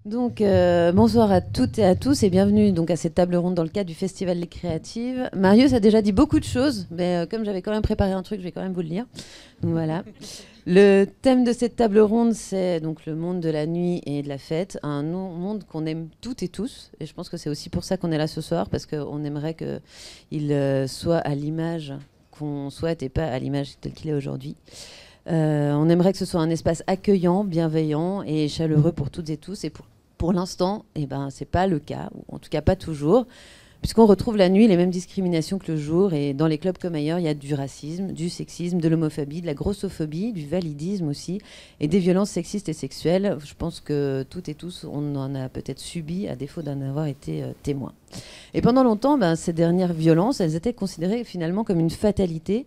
Donc, bonsoir à toutes et à tous et bienvenue donc à cette table ronde dans le cadre du Festival Les Créatives. Marius a déjà dit beaucoup de choses, mais comme j'avais quand même préparé un truc, je vais quand même vous le lire. Donc voilà. Le thème de cette table ronde, c'est donc le monde de la nuit et de la fête, monde qu'on aime toutes et tous. Et je pense que c'est aussi pour ça qu'on est là ce soir, parce qu'on aimerait qu'il soit à l'image qu'on souhaite et pas à l'image telle qu'il est aujourd'hui. On aimerait que ce soit un espace accueillant, bienveillant et chaleureux pour toutes et tous. Et pour l'instant, eh ben, ce n'est pas le cas, ou en tout cas pas toujours, puisqu'on retrouve la nuit les mêmes discriminations que le jour. Et dans les clubs comme ailleurs, il y a du racisme, du sexisme, de l'homophobie, de la grossophobie, du validisme aussi, et des violences sexistes et sexuelles. Je pense que toutes et tous, on en a peut-être subi, à défaut d'en avoir été témoin. Et pendant longtemps, ces dernières violences, elles étaient considérées finalement comme une fatalité.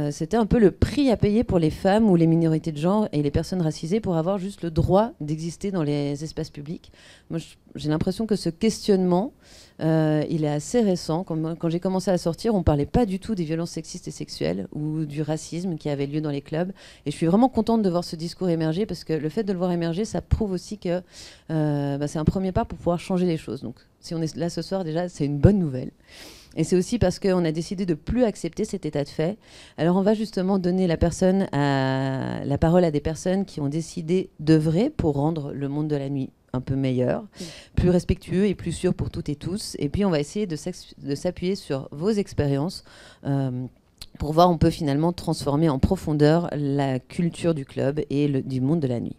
C'était un peu le prix à payer pour les femmes ou les minorités de genre et les personnes racisées pour avoir juste le droit d'exister dans les espaces publics. Moi, j'ai l'impression que ce questionnement, il est assez récent. Quand j'ai commencé à sortir, on ne parlait pas du tout des violences sexistes et sexuelles ou du racisme qui avait lieu dans les clubs. Et je suis vraiment contente de voir ce discours émerger parce que le fait de le voir émerger, ça prouve aussi que c'est un premier pas pour pouvoir changer les choses. Donc, si on est là ce soir, déjà, c'est une bonne nouvelle. Et c'est aussi parce qu'on a décidé de ne plus accepter cet état de fait. Alors on va justement donner la parole à des personnes qui ont décidé d'œuvrer pour rendre le monde de la nuit un peu meilleur, plus respectueux et plus sûr pour toutes et tous. Et puis on va essayer de s'appuyer sur vos expériences pour voir on peut finalement transformer en profondeur la culture du club et du monde de la nuit.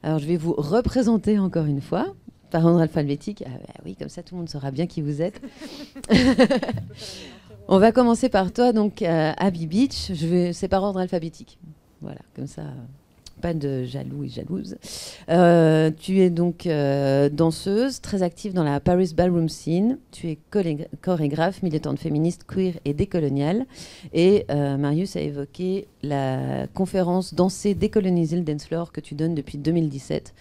Alors je vais vous représenter encore une fois par ordre alphabétique. Ah bah oui, comme ça tout le monde saura bien qui vous êtes. On va commencer par toi, donc Abby Beach. C'est par ordre alphabétique. Voilà, comme ça, pas de jaloux et jalouse. Tu es donc danseuse, très active dans la Paris Ballroom Scene. Tu es chorégraphe, militante féministe, queer et décoloniale. Et Marius a évoqué la conférence Danser, décoloniser le dance floor que tu donnes depuis 2017.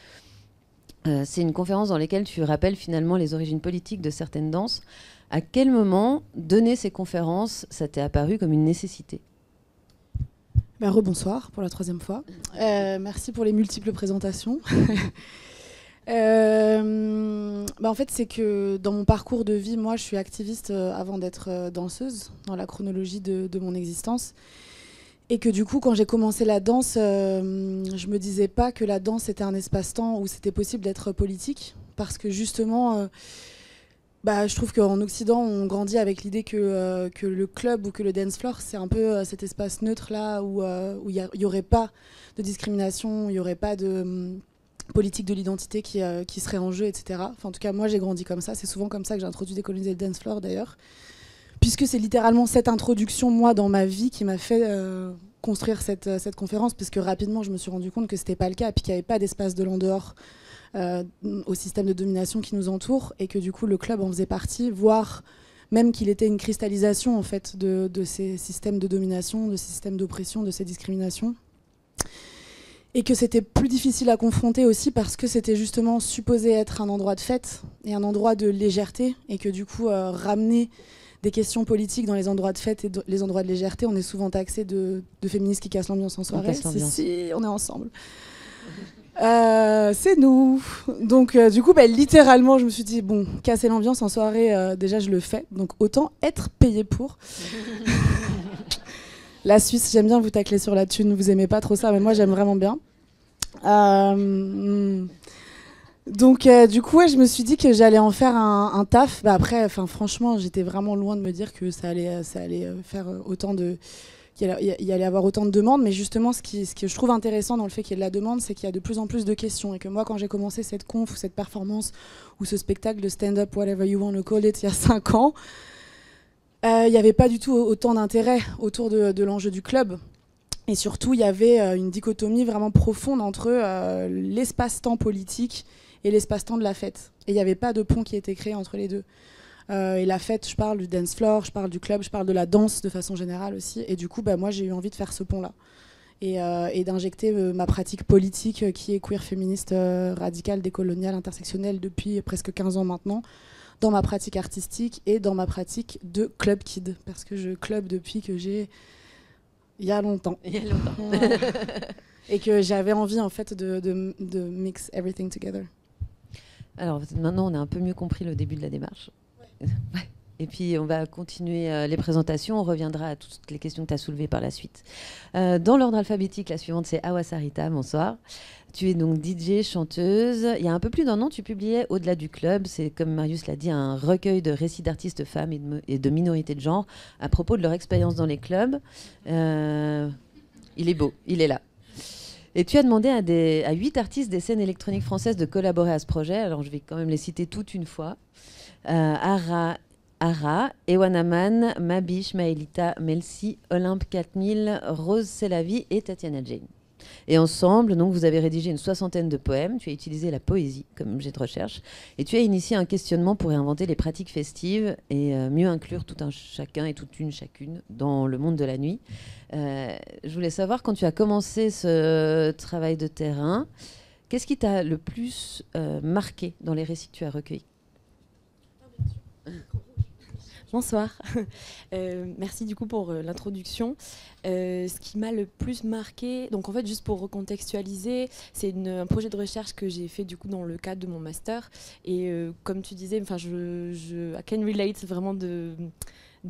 C'est une conférence dans laquelle tu rappelles finalement les origines politiques de certaines danses. À quel moment donner ces conférences, ça t'est apparu comme une nécessité ? Rebonsoir pour la 3e fois. Merci pour les multiples présentations. En fait, c'est que dans mon parcours de vie, moi, je suis activiste avant d'être danseuse, dans la chronologie de mon existence. Et que du coup, quand j'ai commencé la danse, je me disais pas que la danse était un espace-temps où c'était possible d'être politique. Parce que justement, je trouve qu'en Occident, on grandit avec l'idée que le club ou que le dance floor, c'est un peu cet espace neutre-là où il n'y aurait pas de discrimination, il n'y aurait pas de politique de l'identité qui serait en jeu, etc. Enfin, en tout cas, moi, j'ai grandi comme ça. C'est souvent comme ça que j'ai introduit décoloniser le dance floor, d'ailleurs. Puisque c'est littéralement cette introduction, moi, dans ma vie, qui m'a fait construire cette conférence, parce que rapidement, je me suis rendu compte que c'était pas le cas, et puis qu'il n'y avait pas d'espace de l'en dehors au système de domination qui nous entoure, et que du coup, le club en faisait partie, voire même qu'il était une cristallisation, en fait, de ces systèmes de domination, de ces systèmes d'oppression, de ces discriminations. Et que c'était plus difficile à confronter aussi parce que c'était justement supposé être un endroit de fête et un endroit de légèreté, et que du coup, ramener des questions politiques dans les endroits de fête et les endroits de légèreté, on est souvent taxé de féministes qui cassent l'ambiance en soirée. Si, on est ensemble. C'est nous. Donc du coup, littéralement, je me suis dit, bon, casser l'ambiance en soirée, déjà je le fais, donc autant être payé pour. La Suisse, j'aime bien vous tacler sur la thune, vous aimez pas trop ça, mais moi j'aime vraiment bien. Donc du coup, je me suis dit que j'allais en faire un taf. Après, franchement, j'étais vraiment loin de me dire que ça allait faire autant qu'il allait avoir autant de demandes. Mais justement, ce que je trouve intéressant dans le fait qu'il y ait de la demande, c'est qu'il y a de plus en plus de questions. Et que moi, quand j'ai commencé cette conf ou cette performance ou ce spectacle de stand-up, whatever you want to call it, il y a 5 ans, il n'y avait pas du tout autant d'intérêt autour de l'enjeu du club. Et surtout, il y avait une dichotomie vraiment profonde entre l'espace-temps politique et l'espace-temps de la fête. Et il n'y avait pas de pont qui était créé entre les deux. Et la fête, je parle du dance floor, je parle du club, je parle de la danse de façon générale aussi. Et du coup, moi, j'ai eu envie de faire ce pont-là. Et d'injecter ma pratique politique qui est queer, féministe, radicale, décoloniale, intersectionnelle depuis presque 15 ans maintenant, dans ma pratique artistique et dans ma pratique de club kid. Parce que je club depuis que j'ai... Il y a longtemps. Et que j'avais envie, en fait, de mix everything together. Alors maintenant, on a un peu mieux compris le début de la démarche. Ouais. Et puis, on va continuer les présentations. On reviendra à toutes les questions que tu as soulevées par la suite. Dans l'ordre alphabétique, la suivante, c'est Awa Sarita. Bonsoir. Tu es donc DJ, chanteuse. Il y a un peu plus d'un an, tu publiais Au-delà du club. C'est, comme Marius l'a dit, un recueil de récits d'artistes femmes et de minorités de genre à propos de leur expérience dans les clubs. Il est beau, il est là. Et tu as demandé à 8 artistes des scènes électroniques françaises de collaborer à ce projet. Alors, je vais quand même les citer toutes une fois. Ara, Ewanaman, Mabiche, Maëlita, Melsi, Olympe 4000, Rose Selavi et Tatiana Jane. Et ensemble, donc, vous avez rédigé une 60aine de poèmes, tu as utilisé la poésie comme objet de recherche, et tu as initié un questionnement pour réinventer les pratiques festives et mieux inclure tout un chacun et toute une chacune dans le monde de la nuit. Je voulais savoir, quand tu as commencé ce travail de terrain, qu'est-ce qui t'a le plus marqué dans les récits que tu as recueillis ? Bonsoir. Merci du coup pour l'introduction. Ce qui m'a le plus marqué, donc en fait juste pour recontextualiser, c'est un projet de recherche que j'ai fait du coup dans le cadre de mon master. Et comme tu disais, enfin I can relate vraiment de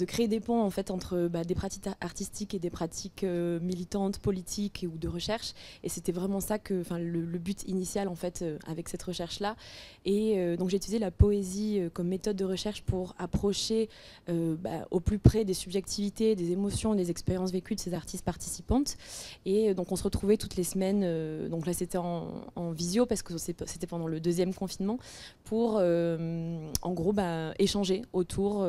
créer des ponts en fait entre des pratiques artistiques et des pratiques militantes, politiques ou de recherche. Et c'était vraiment ça que, le but initial en fait avec cette recherche là. Et donc j'ai utilisé la poésie comme méthode de recherche pour approcher au plus près des subjectivités, des émotions, des expériences vécues de ces artistes participantes. Et donc on se retrouvait toutes les semaines. Donc là c'était en visio parce que c'était pendant le deuxième confinement pour en gros échanger autour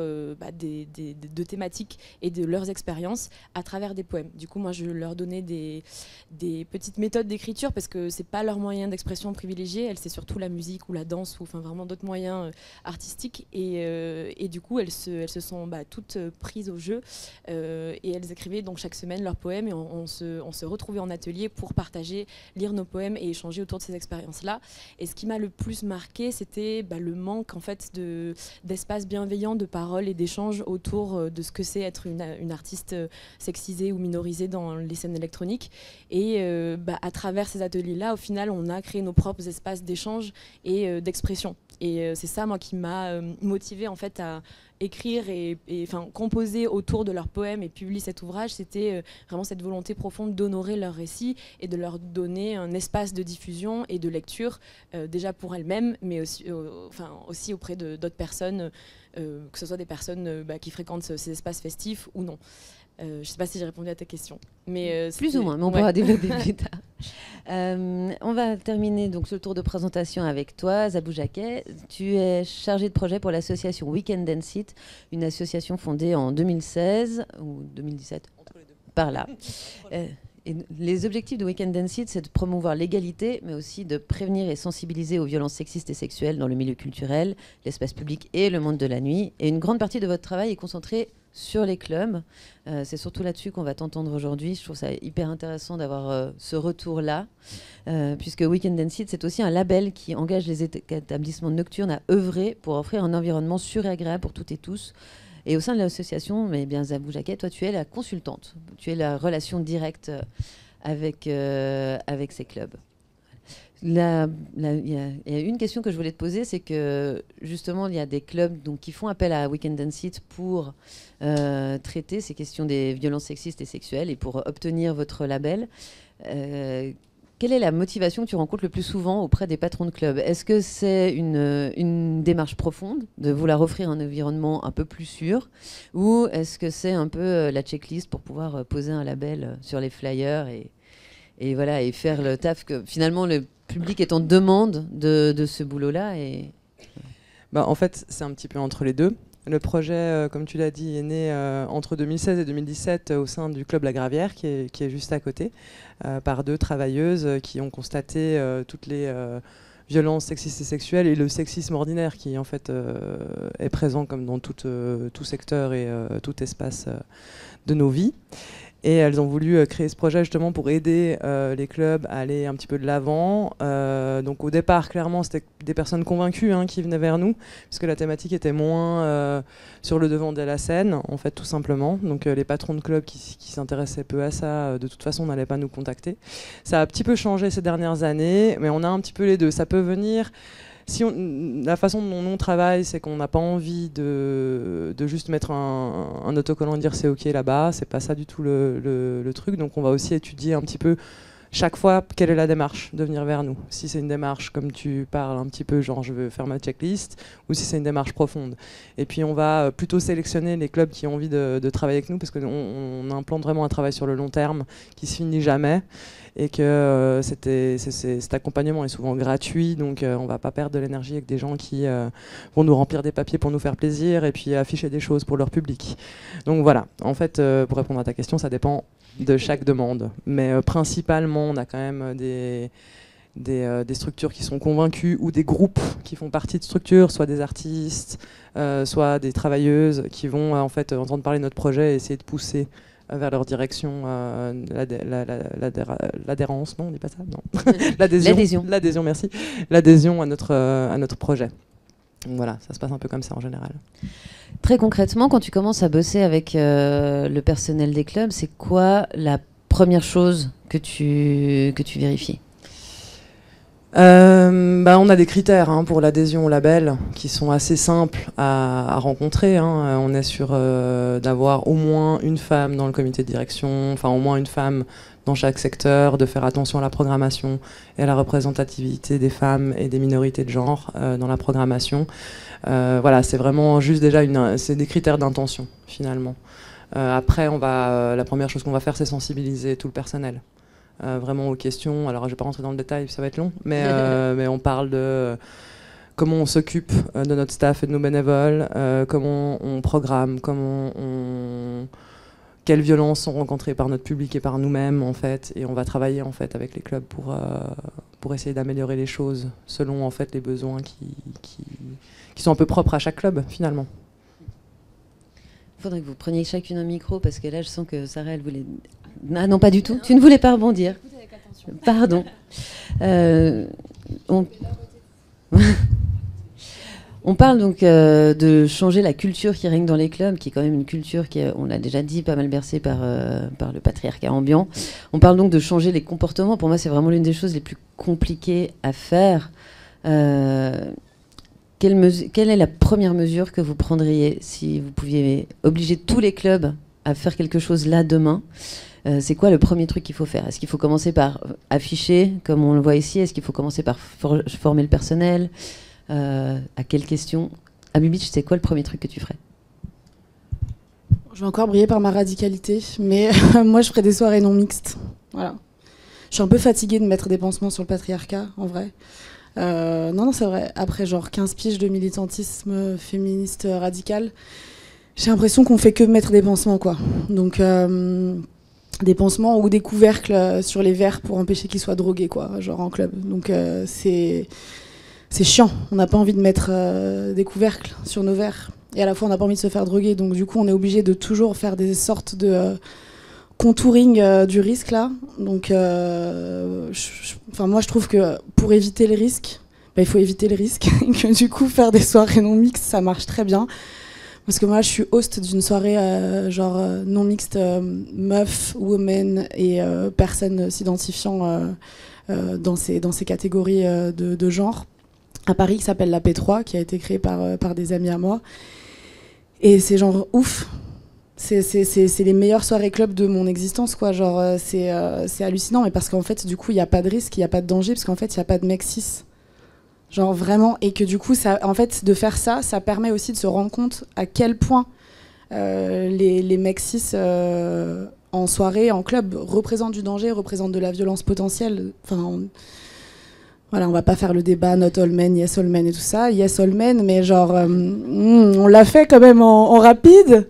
de thématiques et de leurs expériences à travers des poèmes. Du coup, moi, je leur donnais des petites méthodes d'écriture parce que c'est pas leur moyen d'expression privilégié. C'est surtout la musique ou la danse ou vraiment d'autres moyens artistiques. Et du coup, elles se sont toutes prises au jeu et elles écrivaient donc chaque semaine leurs poèmes et on se retrouvait en atelier pour partager, lire nos poèmes et échanger autour de ces expériences-là. Et ce qui m'a le plus marqué, c'était le manque en fait d'espace bienveillant, de paroles et d'échanges autour de ce que c'est être une artiste sexisée ou minorisée dans les scènes électroniques. Et à travers ces ateliers-là, au final, on a créé nos propres espaces d'échange et d'expression. Et c'est ça, moi, qui m'a motivée en fait à écrire et composer autour de leurs poèmes et publier cet ouvrage. C'était vraiment cette volonté profonde d'honorer leurs récits et de leur donner un espace de diffusion et de lecture, déjà pour elles-mêmes, mais aussi auprès d'autres personnes, que ce soit des personnes qui fréquentent ces espaces festifs ou non. Je ne sais pas si j'ai répondu à ta question. Mais, plus ou moins, mais on pourra développer plus tard. On va terminer donc ce tour de présentation avec toi, Zabou Jacquet. Tu es chargé de projet pour l'association Weekend Dance It, une association fondée en 2016 ou 2017, entre les deux. Par là. Et les objectifs de Weekend Dance It, c'est de promouvoir l'égalité, mais aussi de prévenir et sensibiliser aux violences sexistes et sexuelles dans le milieu culturel, l'espace public et le monde de la nuit. Et une grande partie de votre travail est concentrée sur les clubs. C'est surtout là-dessus qu'on va t'entendre aujourd'hui. Je trouve ça hyper intéressant d'avoir ce retour-là, puisque Weekend Dance It, c'est aussi un label qui engage les établissements nocturnes à œuvrer pour offrir un environnement sûr et agréable pour toutes et tous. Et au sein de l'association, mais bien Zabou Jacquet, toi tu es la consultante, tu es la relation directe avec ces clubs. Il y a une question que je voulais te poser, c'est que justement il y a des clubs donc, qui font appel à Weekend Dance It pour traiter ces questions des violences sexistes et sexuelles et pour obtenir votre label. Quelle est la motivation que tu rencontres le plus souvent auprès des patrons de clubs ? Est-ce que c'est une démarche profonde de vouloir offrir un environnement un peu plus sûr, ou est-ce que c'est un peu la checklist pour pouvoir poser un label sur les flyers et voilà, et faire le taf que finalement le public est en demande de ce boulot-là En fait, c'est un petit peu entre les deux. Le projet, comme tu l'as dit, est né entre 2016 et 2017 au sein du club La Gravière, qui est juste à côté, par deux travailleuses qui ont constaté toutes les violences sexistes et sexuelles et le sexisme ordinaire qui en fait est présent comme dans tout secteur et tout espace de nos vies. Et elles ont voulu créer ce projet justement pour aider les clubs à aller un petit peu de l'avant. Donc au départ, clairement, c'était des personnes convaincues qui venaient vers nous, puisque la thématique était moins sur le devant de la scène, en fait, tout simplement. Donc les patrons de clubs qui s'intéressaient peu à ça, de toute façon, n'allaient pas nous contacter. Ça a un petit peu changé ces dernières années, mais on a un petit peu les deux. Ça peut venir... la façon dont on travaille, c'est qu'on n'a pas envie de juste mettre un autocollant et dire c'est ok là-bas, c'est pas ça du tout le truc. Donc on va aussi étudier un petit peu chaque fois quelle est la démarche de venir vers nous. Si c'est une démarche comme tu parles un petit peu, genre je veux faire ma checklist, ou si c'est une démarche profonde. Et puis on va plutôt sélectionner les clubs qui ont envie de travailler avec nous, parce qu'on implante vraiment un travail sur le long terme qui se finit jamais, et que cet accompagnement est souvent gratuit, donc on va pas perdre de l'énergie avec des gens qui vont nous remplir des papiers pour nous faire plaisir et puis afficher des choses pour leur public. Donc voilà, en fait, pour répondre à ta question, ça dépend de chaque demande, mais principalement on a quand même des structures qui sont convaincues, ou des groupes qui font partie de structures, soit des artistes, soit des travailleuses qui vont en fait entendre parler de notre projet et essayer de pousser vers leur direction l'adhérence, non on dit pas ça, non. L'adhésion, merci, l'adhésion à notre projet. Donc voilà, ça se passe un peu comme ça en général. Très concrètement, quand tu commences à bosser avec le personnel des clubs, c'est quoi la première chose que tu vérifies ? On a des critères pour l'adhésion au label qui sont assez simples à rencontrer. On est sûr d'avoir au moins une femme dans le comité de direction, enfin au moins une femme dans chaque secteur, de faire attention à la programmation et à la représentativité des femmes et des minorités de genre dans la programmation. Voilà, c'est vraiment juste déjà c'est des critères d'intention finalement. Après, la première chose qu'on va faire, c'est sensibiliser tout le personnel. Vraiment aux questions. Alors, je ne vais pas rentrer dans le détail, ça va être long, mais on parle de comment on s'occupe de notre staff et de nos bénévoles, comment on programme, quelles violences sont rencontrées par notre public et par nous-mêmes, en fait. Et on va travailler, en fait, avec les clubs pour essayer d'améliorer les choses selon, en fait, les besoins qui sont un peu propres à chaque club, finalement. Il faudrait que vous preniez chacune un micro, parce que là, je sens que Sarah, elle voulait... Ah non, pas du tout. Tu ne voulais pas rebondir. Pardon. On parle donc de changer la culture qui règne dans les clubs, qui est quand même une culture qui est, on l'a déjà dit, pas mal bercée par le patriarcat ambiant. On parle donc de changer les comportements. Pour moi, c'est vraiment l'une des choses les plus compliquées à faire. Quelle est la première mesure que vous prendriez si vous pouviez obliger tous les clubs à faire quelque chose là demain? C'est quoi le premier truc qu'il faut faire? Est-ce qu'il faut commencer par afficher, comme on le voit ici? Est-ce qu'il faut commencer par former le personnel? À quelles questions? Abibitch, c'est quoi le premier truc que tu ferais? Je vais encore briller par ma radicalité, mais moi je ferais des soirées non mixtes. Voilà. Je suis un peu fatiguée de mettre des pansements sur le patriarcat, en vrai. Non, c'est vrai. Après genre 15 piges de militantisme féministe radical, j'ai l'impression qu'on fait que mettre des pansements, quoi. Donc des pansements ou des couvercles sur les verres pour empêcher qu'ils soient drogués, quoi, genre en club. Donc c'est chiant. On n'a pas envie de mettre des couvercles sur nos verres. Et à la fois, on n'a pas envie de se faire droguer. Donc du coup, on est obligé de toujours faire des sortes de contouring du risque, là. Donc moi, je trouve que pour éviter les risques, il faut éviter les risques. Et que du coup, faire des soirées non mixtes, ça marche très bien. Parce que moi, je suis host d'une soirée non mixte, meuf, woman et personnes s'identifiant dans ces catégories de genre, à Paris, qui s'appelle la P3, qui a été créée par des amis à moi. Et c'est genre ouf. C'est les meilleures soirées club de mon existence, quoi. Genre, c'est hallucinant, mais parce qu'en fait, du coup, il n'y a pas de risque, il n'y a pas de danger, parce qu'en fait, il n'y a pas de mec cis. Genre vraiment, et que du coup, en fait, de faire ça, ça permet aussi de se rendre compte à quel point les mecs cis en soirée, en club, représentent du danger, représentent de la violence potentielle. Enfin, voilà, on va pas faire le débat not all men, yes all men et tout ça. Yes all men, mais genre, on l'a fait quand même en rapide,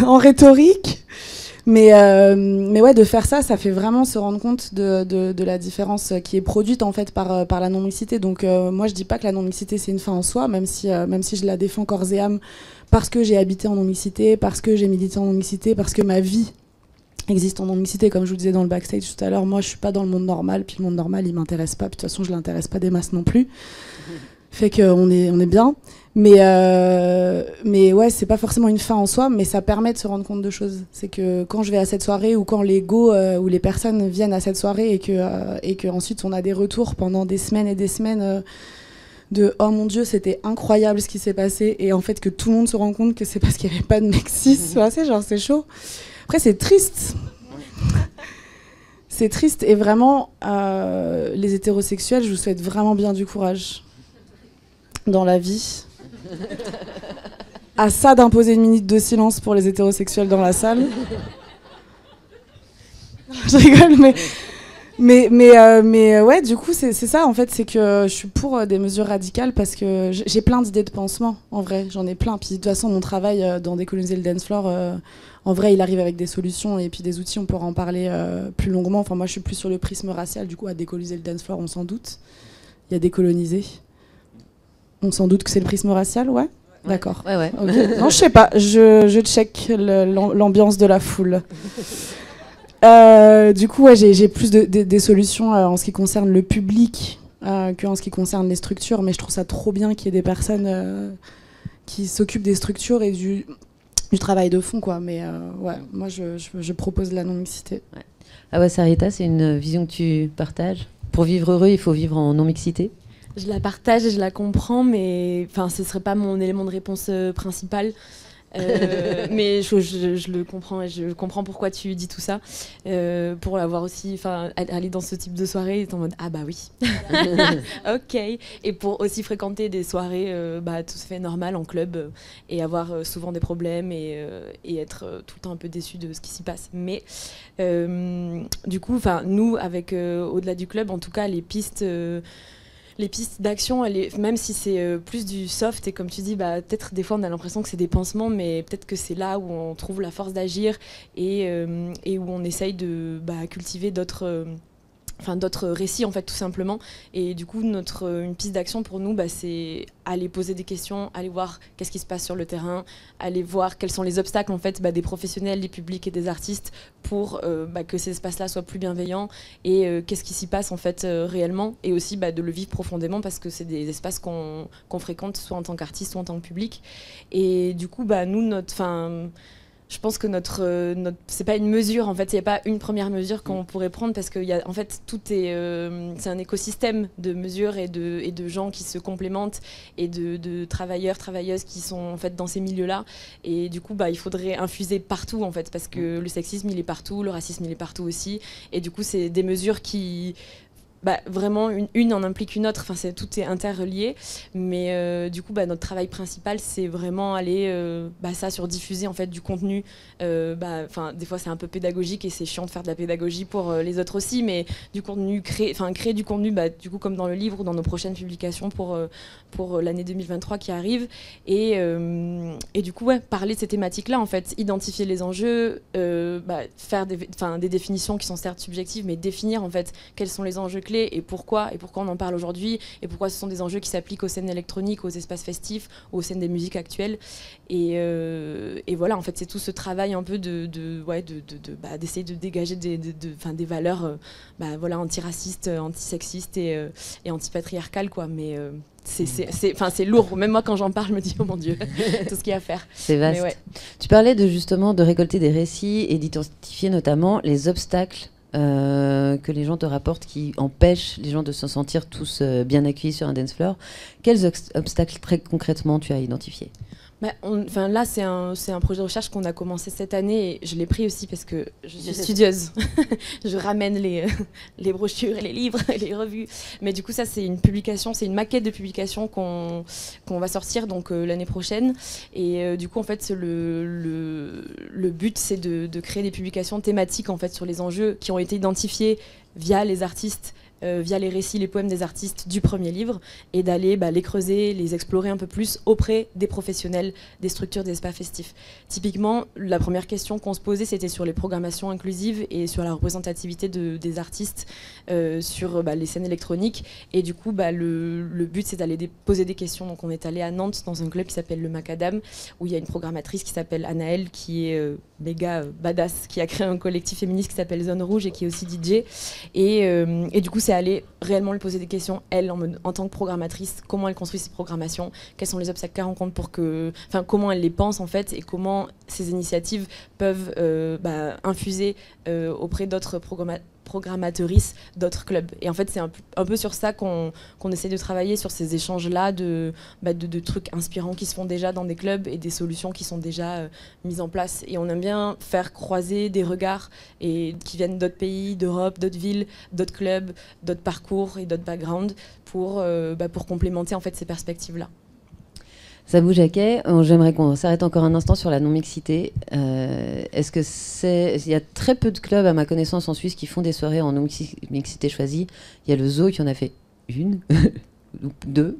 en rhétorique. Mais ouais, de faire ça, ça fait vraiment se rendre compte de la différence qui est produite en fait par la non-mixité. Donc moi, je dis pas que la non-mixité c'est une fin en soi, même si je la défends corps et âme, parce que j'ai habité en non-mixité, parce que j'ai milité en non-mixité, parce que ma vie existe en non-mixité, comme je vous disais dans le backstage tout à l'heure. Moi, je suis pas dans le monde normal, puis le monde normal, il m'intéresse pas. Puis de toute façon, je l'intéresse pas des masses non plus. Fait qu'on est bien. Mais ouais, c'est pas forcément une fin en soi, mais ça permet de se rendre compte de choses. C'est que quand je vais à cette soirée, ou quand les go ou les personnes viennent à cette soirée, et que ensuite on a des retours pendant des semaines et des semaines de oh mon Dieu, c'était incroyable ce qui s'est passé, et en fait que tout le monde se rend compte que c'est parce qu'il n'y avait pas de mec cis. C'est chaud. Après, c'est triste. C'est triste, et vraiment, les hétérosexuels, je vous souhaite vraiment bien du courage dans la vie. À ça d'imposer une minute de silence pour les hétérosexuels dans la salle. Je rigole, mais ouais, du coup, c'est ça, en fait, c'est que je suis pour des mesures radicales parce que j'ai plein d'idées de pansement, en vrai, j'en ai plein. Puis de toute façon, mon travail dans Décoloniser le dance floor, en vrai, il arrive avec des solutions et puis des outils, on pourra en parler plus longuement. Enfin, moi, je suis plus sur le prisme racial, du coup, à Décoloniser le dance floor, on s'en doute. Il y a décoloniser. On s'en doute que c'est le prisme racial, ouais. D'accord. Ouais. Okay. Non, je sais pas, je check l'ambiance de la foule. Du coup, ouais, j'ai plus des solutions en ce qui concerne le public qu'en ce qui concerne les structures, mais je trouve ça trop bien qu'il y ait des personnes qui s'occupent des structures et du travail de fond, quoi. Mais ouais, moi, je propose la non-mixité. Ouais. Ah ouais, Sarita, c'est une vision que tu partages. Pour vivre heureux, il faut vivre en non-mixité. Je la partage et je la comprends, mais ce ne serait pas mon élément de réponse principal. Mais je le comprends et je comprends pourquoi tu dis tout ça. Pour avoir aussi, aller dans ce type de soirée, être en mode ah bah oui, ok. Et pour aussi fréquenter des soirées tout à fait normales en club et avoir souvent des problèmes et être tout le temps un peu déçu de ce qui s'y passe. Mais du coup, nous avec au-delà du club, en tout cas les pistes d'action, même si c'est plus du soft, et comme tu dis, peut-être des fois on a l'impression que c'est des pansements, mais peut-être que c'est là où on trouve la force d'agir et où on essaye de cultiver d'autres récits, en fait, tout simplement. Et du coup, une piste d'action pour nous, c'est aller poser des questions, aller voir qu'est-ce qui se passe sur le terrain, aller voir quels sont les obstacles, en fait, des professionnels, des publics et des artistes pour que ces espaces-là soient plus bienveillants et qu'est-ce qui s'y passe, en fait, réellement, et aussi de le vivre profondément parce que c'est des espaces qu'on fréquente soit en tant qu'artiste, soit en tant que public. Et du coup, nous, je pense que c'est pas une mesure, en fait, il n'y a pas une première mesure qu'on pourrait prendre parce que en fait, c'est un écosystème de mesures et de gens qui se complémentent et de travailleurs, travailleuses qui sont en fait dans ces milieux-là. Et du coup, il faudrait infuser partout, en fait, parce que le sexisme, il est partout, le racisme, il est partout aussi. Et du coup, c'est des mesures qui... vraiment, une en implique une autre, tout est interrelié, mais du coup, notre travail principal, c'est vraiment aller sur diffuser, en fait, du contenu. Des fois, c'est un peu pédagogique et c'est chiant de faire de la pédagogie pour les autres aussi, mais du contenu, créer du contenu, du coup, comme dans le livre ou dans nos prochaines publications pour l'année 2023 qui arrive, et du coup, parler de ces thématiques-là, en fait, identifier les enjeux, faire des définitions qui sont certes subjectives, mais définir, en fait, quels sont les enjeux clés et pourquoi on en parle aujourd'hui et pourquoi ce sont des enjeux qui s'appliquent aux scènes électroniques, aux espaces festifs, aux scènes des musiques actuelles. Et voilà, en fait, c'est tout ce travail un peu d'essayer de dégager des valeurs antiracistes, antisexistes et antipatriarcales, quoi. Mais c'est lourd. Même moi, quand j'en parle, je me dis oh mon Dieu, tout ce qu'il y a à faire. C'est vaste. Ouais. Tu parlais justement de récolter des récits et d'identifier notamment les obstacles que les gens te rapportent qui empêchent les gens de se sentir tous bien accueillis sur un dance floor. Quels obstacles très concrètement tu as identifiés ? Là, c'est un projet de recherche qu'on a commencé cette année et je l'ai pris aussi parce que je suis studieuse. Je ramène les brochures et les livres et les revues. Mais du coup, ça, c'est une publication, c'est une maquette de publication qu'on va sortir donc l'année prochaine. Et du coup, en fait, le but, c'est de créer des publications thématiques en fait sur les enjeux qui ont été identifiés via les artistes. Via les récits, les poèmes des artistes du premier livre et d'aller les creuser, les explorer un peu plus auprès des professionnels, des structures, des espaces festifs. Typiquement, la première question qu'on se posait, c'était sur les programmations inclusives et sur la représentativité des artistes sur les scènes électroniques. Et du coup, le but, c'est d'aller poser des questions. Donc, on est allé à Nantes dans un club qui s'appelle le Macadam, où il y a une programmatrice qui s'appelle Anaëlle, qui est méga badass, qui a créé un collectif féministe qui s'appelle Zone Rouge et qui est aussi DJ. Et du coup, c'est aller réellement lui poser des questions, elle, en tant que programmatrice, comment elle construit ses programmations, quels sont les obstacles qu'elle rencontre comment elle les pense en fait, et comment ces initiatives peuvent infuser auprès d'autres programmatrice d'autres clubs. Et en fait, c'est un peu sur ça qu'on essaie de travailler, sur ces échanges-là de trucs inspirants qui se font déjà dans des clubs et des solutions qui sont déjà mises en place. Et on aime bien faire croiser des regards et qui viennent d'autres pays, d'Europe, d'autres villes, d'autres clubs, d'autres parcours et d'autres backgrounds pour complémenter en fait ces perspectives-là. Sabou Jacquet, j'aimerais qu'on s'arrête encore un instant sur la non-mixité. Est-ce que il y a très peu de clubs, à ma connaissance, en Suisse qui font des soirées en non-mixité choisie. Il y a le Zoo qui en a fait une, ou deux,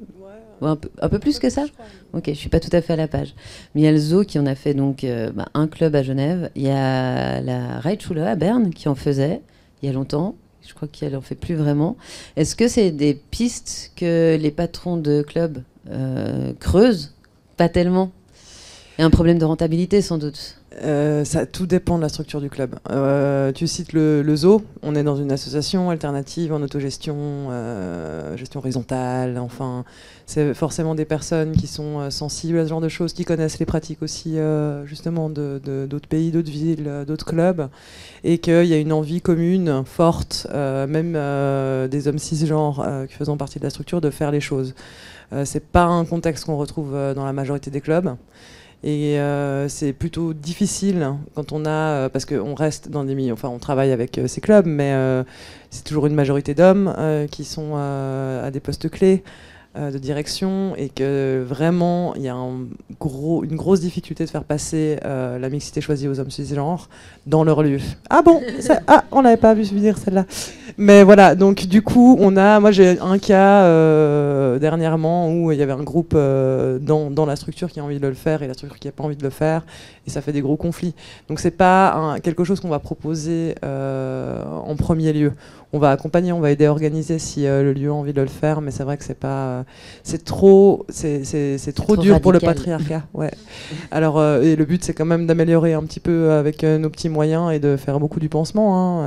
un peu plus que ça. Ok, je suis pas tout à fait à la page. Mais il y a le Zoo qui en a fait donc un club à Genève. Il y a la Reitschule à Berne qui en faisait il y a longtemps. Je crois qu'elle en fait plus vraiment. Est-ce que c'est des pistes que les patrons de clubs creusent? Pas tellement. Il y a un problème de rentabilité sans doute. Ça, tout dépend de la structure du club. Tu cites le Zoo, on est dans une association alternative en autogestion, gestion horizontale, enfin, c'est forcément des personnes qui sont sensibles à ce genre de choses, qui connaissent les pratiques aussi justement d'autres pays, d'autres villes, d'autres clubs, et qu'il y a une envie commune, forte, même des hommes cisgenres qui faisant partie de la structure, de faire les choses. C'est pas un contexte qu'on retrouve dans la majorité des clubs. Et c'est plutôt difficile quand on a, parce qu'on reste dans des milieux, enfin on travaille avec ces clubs, mais c'est toujours une majorité d'hommes qui sont à des postes clés de direction, et que vraiment il y a une grosse difficulté de faire passer la mixité choisie aux hommes cisgenres dans leur lieu. Ah bon, on n'avait pas vu venir celle-là. Mais voilà, donc du coup moi j'ai un cas dernièrement où il y avait un groupe dans la structure qui a envie de le faire et la structure qui n'a pas envie de le faire, et ça fait des gros conflits. Donc c'est pas quelque chose qu'on va proposer en premier lieu. On va accompagner, on va aider à organiser si le lieu a envie de le faire, mais c'est vrai que c'est trop dur radical pour le patriarcat. Ouais. Alors et le but c'est quand même d'améliorer un petit peu avec nos petits moyens et de faire beaucoup du pansement.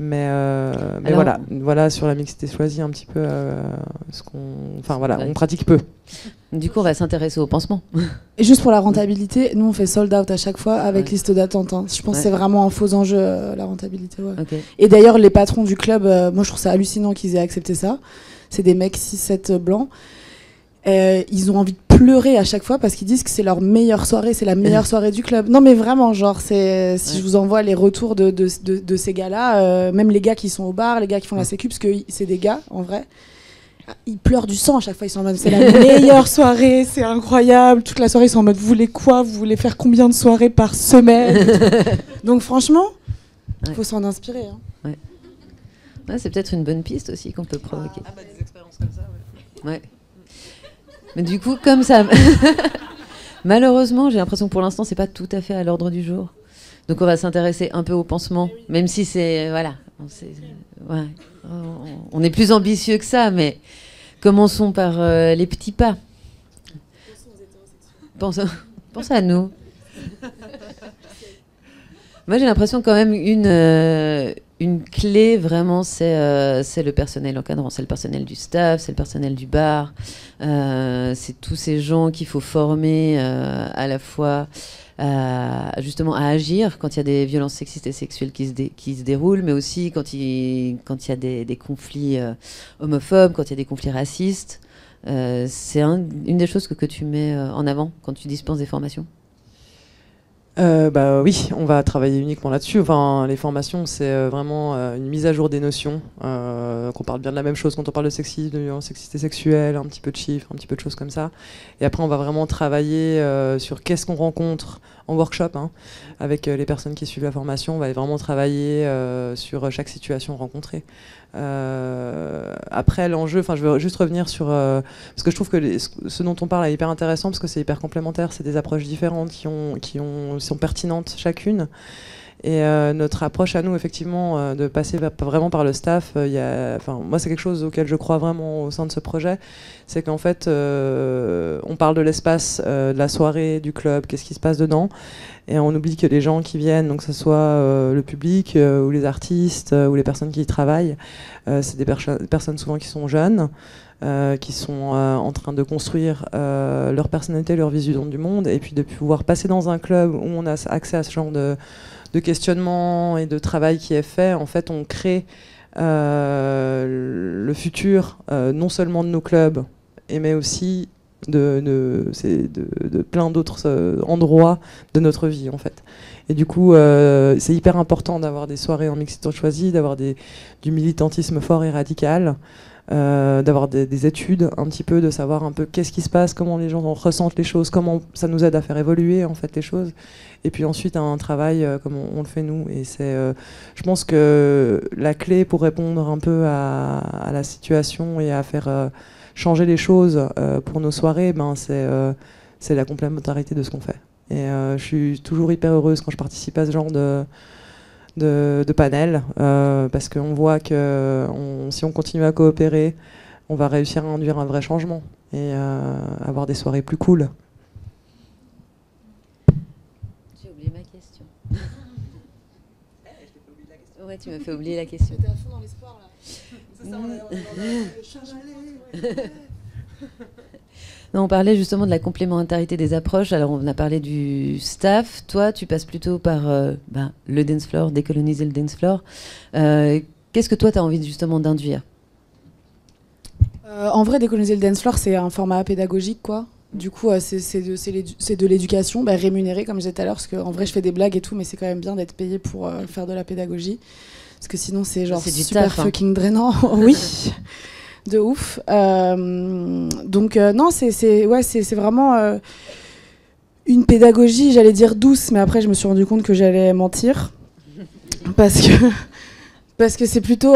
Mais alors, voilà sur la mixité choisie un petit peu on pratique peu. Du coup, on va s'intéresser au pansement. Et juste pour la rentabilité, nous on fait sold out à chaque fois avec liste d'attente. Je pense que c'est vraiment un faux enjeu, la rentabilité. Ouais. Okay. Et d'ailleurs, les patrons du club, moi je trouve ça hallucinant qu'ils aient accepté ça. C'est des mecs 6-7 blancs. Ils ont envie de pleurer à chaque fois parce qu'ils disent que c'est leur meilleure soirée, c'est la meilleure soirée du club. Non mais vraiment, genre, si je vous envoie les retours de ces gars-là, même les gars qui sont au bar, les gars qui font la sécu, parce que c'est des gars en vrai, ils pleurent du sang à chaque fois, ils sont en mode c'est la meilleure soirée, c'est incroyable, toute la soirée ils sont en mode vous voulez quoi, vous voulez faire combien de soirées par semaine? Donc franchement, faut s'en inspirer. Hein. Ouais, c'est peut-être une bonne piste aussi qu'on peut provoquer. Des expériences comme ça, ouais. Mais du coup, comme ça, malheureusement, j'ai l'impression que pour l'instant, c'est pas tout à fait à l'ordre du jour. Donc, on va s'intéresser un peu au pansement, même si c'est on est plus ambitieux que ça, mais commençons par les petits pas. Pense à nous. Moi, j'ai l'impression quand même une clé, vraiment, c'est le personnel encadrant, c'est le personnel du staff, c'est le personnel du bar, c'est tous ces gens qu'il faut former à la fois justement à agir quand il y a des violences sexistes et sexuelles qui se déroulent, mais aussi quand il y a des conflits homophobes, quand il y a des conflits racistes. C'est une des choses que tu mets en avant quand tu dispenses des formations. Oui, on va travailler uniquement là-dessus. Enfin, les formations, c'est vraiment une mise à jour des notions, qu'on parle bien de la même chose quand on parle de sexisme, de violence sexiste et sexuelle, un petit peu de chiffres, un petit peu de choses comme ça. Et après, on va vraiment travailler sur qu'est-ce qu'on rencontre en workshop, avec les personnes qui suivent la formation. On va vraiment travailler sur chaque situation rencontrée. Après l'enjeu, je veux juste revenir sur parce que je trouve que ce dont on parle est hyper intéressant parce que c'est hyper complémentaire, c'est des approches différentes qui sont pertinentes chacune. Et notre approche à nous, effectivement, de passer vraiment par le staff, moi c'est quelque chose auquel je crois vraiment au sein de ce projet, c'est qu'en fait on parle de l'espace, de la soirée, du club, qu'est-ce qui se passe dedans, et on oublie que les gens qui viennent, donc que ce soit le public ou les artistes ou les personnes qui y travaillent, c'est des personnes souvent qui sont jeunes, qui sont en train de construire leur personnalité, leur vision du monde, et puis de pouvoir passer dans un club où on a accès à ce genre de questionnement et de travail qui est fait, en fait, on crée le futur, non seulement de nos clubs, mais aussi de plein d'autres endroits de notre vie, en fait. Et du coup, c'est hyper important d'avoir des soirées en mixité choisie, d'avoir du militantisme fort et radical, d'avoir des études un petit peu, de savoir un peu qu'est-ce qui se passe, comment les gens ressentent les choses, comment ça nous aide à faire évoluer en fait les choses. Et puis ensuite un travail comme on le fait nous. Et je pense que la clé pour répondre un peu à la situation et à faire changer les choses pour nos soirées, c'est la complémentarité de ce qu'on fait. Et je suis toujours hyper heureuse quand je participe à ce genre de panel, parce qu'on voit que si on continue à coopérer, on va réussir à induire un vrai changement et avoir des soirées plus cool. J'ai oublié ma question. Ouais, tu m'as fait oublier la question. T'es à fond dans l'espoir, là. C'est ça, Non, on parlait justement de la complémentarité des approches. Alors, on a parlé du staff. Toi, tu passes plutôt par le dance floor, décoloniser le dance floor. Qu'est-ce que toi, tu as envie justement d'induire ? En vrai, décoloniser le dance floor, c'est un format pédagogique, quoi. Du coup, c'est de l'éducation rémunérée, comme je disais tout à l'heure, parce qu'en vrai, je fais des blagues et tout, mais c'est quand même bien d'être payé pour faire de la pédagogie. Parce que sinon, c'est genre super taf, fucking drainant. Oui, de ouf. Donc, non, c'est vraiment une pédagogie, j'allais dire douce, mais après, je me suis rendu compte que j'allais mentir. Parce que c'est plutôt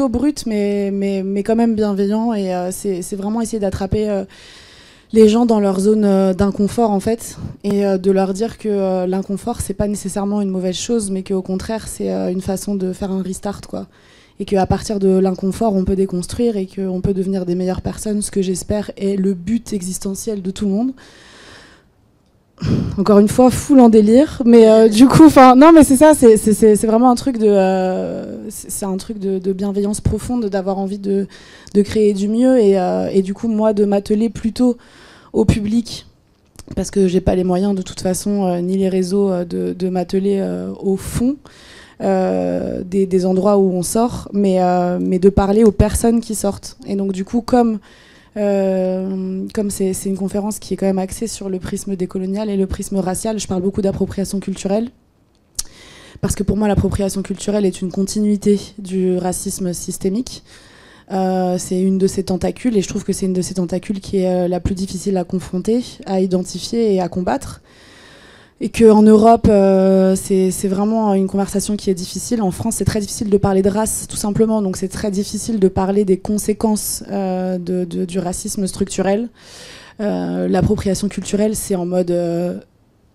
brut, mais quand même bienveillant. Et c'est vraiment essayer d'attraper les gens dans leur zone d'inconfort, en fait, et de leur dire que l'inconfort, c'est pas nécessairement une mauvaise chose, mais qu'au contraire, c'est une façon de faire un restart, quoi. Et qu'à partir de l'inconfort, on peut déconstruire et qu'on peut devenir des meilleures personnes, ce que j'espère est le but existentiel de tout le monde. Encore une fois, full en délire, mais du coup, non, mais c'est ça, c'est vraiment un truc de bienveillance profonde, d'avoir envie de créer du mieux et du coup, moi, de m'atteler plutôt au public, parce que j'ai pas les moyens de toute façon, ni les réseaux, de m'atteler au fond des endroits où on sort, mais de parler aux personnes qui sortent. Et donc, du coup, comme c'est une conférence qui est quand même axée sur le prisme décolonial et le prisme racial, je parle beaucoup d'appropriation culturelle, parce que pour moi l'appropriation culturelle est une continuité du racisme systémique. C'est une de ces tentacules, et je trouve que c'est une de ces tentacules qui est la plus difficile à confronter, à identifier et à combattre. Et qu'en Europe, c'est vraiment une conversation qui est difficile. En France, c'est très difficile de parler de race, tout simplement. Donc c'est très difficile de parler des conséquences du racisme structurel. L'appropriation culturelle, c'est en mode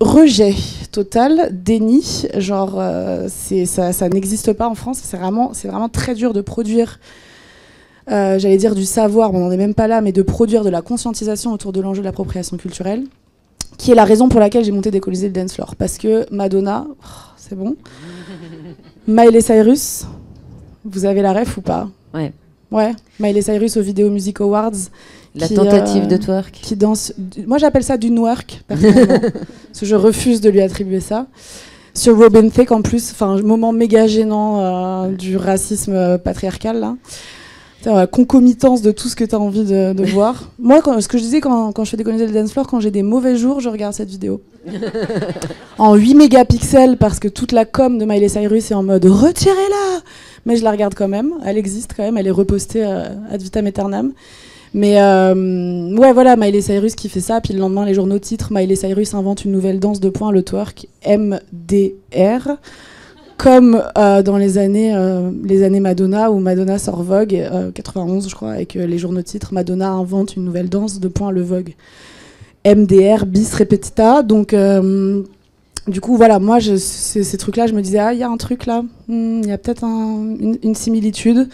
rejet total, déni. Genre, ça n'existe pas en France. C'est vraiment très dur de produire, j'allais dire du savoir, on n'en est même pas là, mais de produire de la conscientisation autour de l'enjeu de l'appropriation culturelle, qui est la raison pour laquelle j'ai monté Décoloniser le dance floor. Parce que Madonna, c'est bon. Miley Cyrus, vous avez la ref ou pas ? Ouais. Ouais, Miley Cyrus aux Video Music Awards. La tentative de twerk. Qui danse. Moi, j'appelle ça du nwerk, personnellement. Parce que je refuse de lui attribuer ça. Sur Robin Thicke, en plus, moment méga gênant du racisme patriarcal, là. La concomitance de tout ce que tu as envie de voir. Moi, ce que je disais quand je fais Décoloniser le dance floor, quand j'ai des mauvais jours, je regarde cette vidéo. En 8 mégapixels, parce que toute la com de Miley Cyrus est en mode « retirez-la !» Mais je la regarde quand même, elle existe quand même, elle est repostée ad vitam aeternam. Mais ouais, voilà, Miley Cyrus qui fait ça, puis le lendemain, les journaux titrent « Miley Cyrus invente une nouvelle danse de poing, le twerk, MDR ». Comme dans les années Madonna, où Madonna sort Vogue, 91 je crois, et que les journaux titrent Madonna invente une nouvelle danse de point le Vogue. MDR bis repetita. Donc du coup voilà, moi ces trucs-là, je me disais il y a un truc là, il y a peut-être une similitude.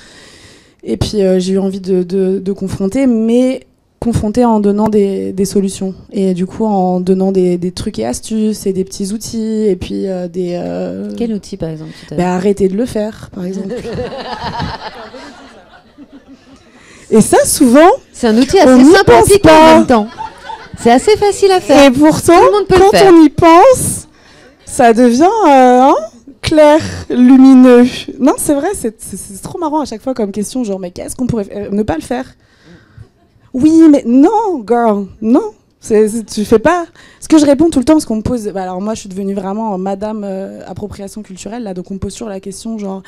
Et puis j'ai eu envie de confronter, mais confronter en donnant des solutions, et du coup en donnant des trucs et astuces et des petits outils, et puis des... Quel outil par exemple arrêtez de le faire par exemple. Et ça souvent c'est un outil assez sympathique en même temps, c'est assez facile à faire, et pourtant tout le monde peut quand le faire. On y pense Ça devient clair, lumineux. Non, c'est vrai, c'est trop marrant à chaque fois comme question, genre, mais qu'est-ce qu'on pourrait ne pas le faire? Oui, mais non, girl, non. Tu fais pas. Ce que je réponds tout le temps, parce qu'on me pose. Bah alors moi, je suis devenue vraiment madame appropriation culturelle, là, donc on me pose toujours la question, genre,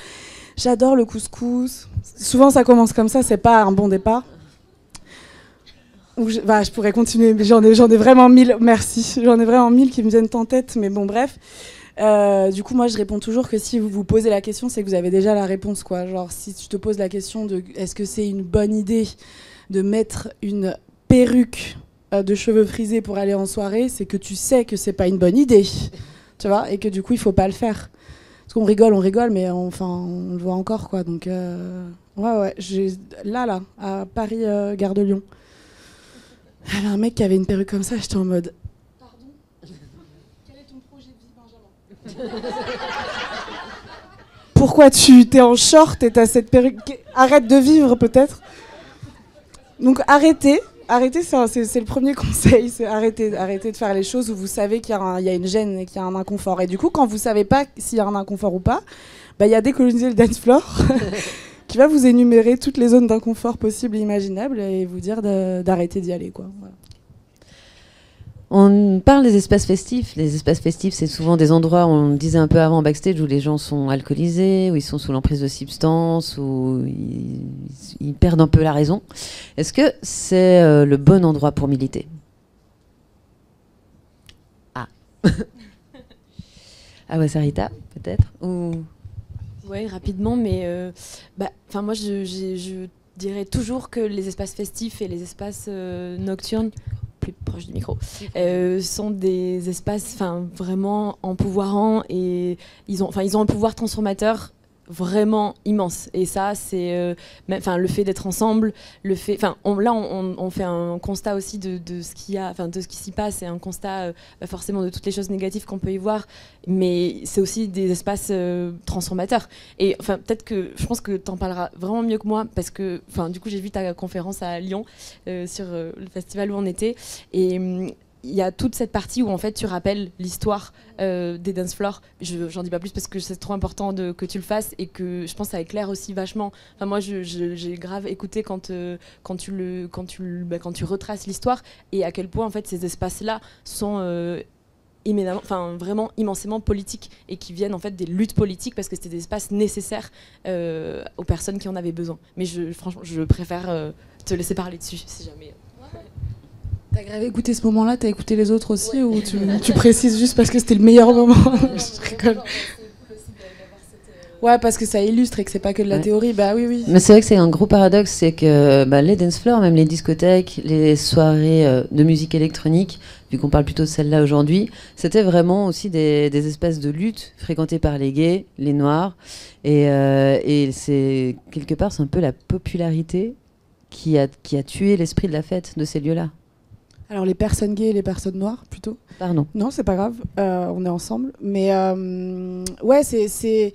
j'adore le couscous. Souvent, ça commence comme ça, c'est pas un bon départ. Je pourrais continuer, mais j'en ai vraiment 1000. Merci, j'en ai vraiment 1000 qui me viennent en tête, mais bon, bref. Du coup, moi, je réponds toujours que si vous vous posez la question, c'est que vous avez déjà la réponse, quoi. Genre, si tu te poses la question de est-ce que c'est une bonne idée de mettre une perruque de cheveux frisés pour aller en soirée, c'est que tu sais que c'est pas une bonne idée, tu vois, et que du coup, il faut pas le faire. Parce qu'on rigole, mais enfin, on le voit encore, quoi. Donc, ouais, là, à Paris, gare de Lyon. Il y avait un mec qui avait une perruque comme ça, j'étais en mode... Pardon ? Quel est ton projet de vie, Benjamin ? Pourquoi tu t'es en short et t'as cette perruque ? Arrête de vivre, peut-être. Donc arrêtez, c'est le premier conseil, c'est arrêter de faire les choses où vous savez qu'il y a une gêne et qu'il y a un inconfort. Et du coup, quand vous savez pas s'il y a un inconfort ou pas, bah, il y a Décoloniser le dance floor qui va vous énumérer toutes les zones d'inconfort possibles et imaginables et vous dire d'arrêter d'y aller, quoi. Voilà. On parle des espaces festifs. Les espaces festifs, c'est souvent des endroits, on le disait un peu avant en backstage, où les gens sont alcoolisés, où ils sont sous l'emprise de substances, où ils perdent un peu la raison. Est-ce que c'est le bon endroit pour militer ? Ah. Ah ouais, Sarita, peut-être ou... Oui, rapidement, mais moi, je dirais toujours que les espaces festifs et les espaces nocturnes, plus proche du micro, sont des espaces vraiment empouvoirants et ils ont un pouvoir transformateur vraiment immense. Et ça, c'est le fait d'être ensemble, le fait, on fait un constat aussi de ce qu'il y a, de ce qui s'y passe, et un constat forcément de toutes les choses négatives qu'on peut y voir, mais c'est aussi des espaces transformateurs. Et peut-être que je pense que tu en parleras vraiment mieux que moi, parce que du coup j'ai vu ta conférence à Lyon sur le festival où on était, et il y a toute cette partie où en fait tu rappelles l'histoire des dance floors. J'en dis pas plus parce que c'est trop important que tu le fasses, et que je pense que ça éclaire aussi vachement. Moi j'ai grave écouté quand tu retraces l'histoire, et à quel point en fait ces espaces-là sont vraiment immensément politiques, et qui viennent en fait des luttes politiques, parce que c'était des espaces nécessaires aux personnes qui en avaient besoin. Mais franchement je préfère te laisser parler dessus si jamais. T'as grave écouté ce moment-là, t'as écouté les autres aussi, ou tu précises juste parce que c'était le meilleur moment? Je rigole. Ouais, parce que ça illustre et que c'est pas que de la théorie, bah oui. Mais c'est vrai que c'est un gros paradoxe, c'est que les dance floors, même les discothèques, les soirées de musique électronique, vu qu'on parle plutôt de celle-là aujourd'hui, c'était vraiment aussi des espaces de lutte fréquentés par les gays, les noirs, et c'est quelque part, c'est un peu la popularité qui a tué l'esprit de la fête de ces lieux-là. Alors les personnes gays et les personnes noires, plutôt. Pardon. Non, c'est pas grave, on est ensemble. Mais ouais, c'est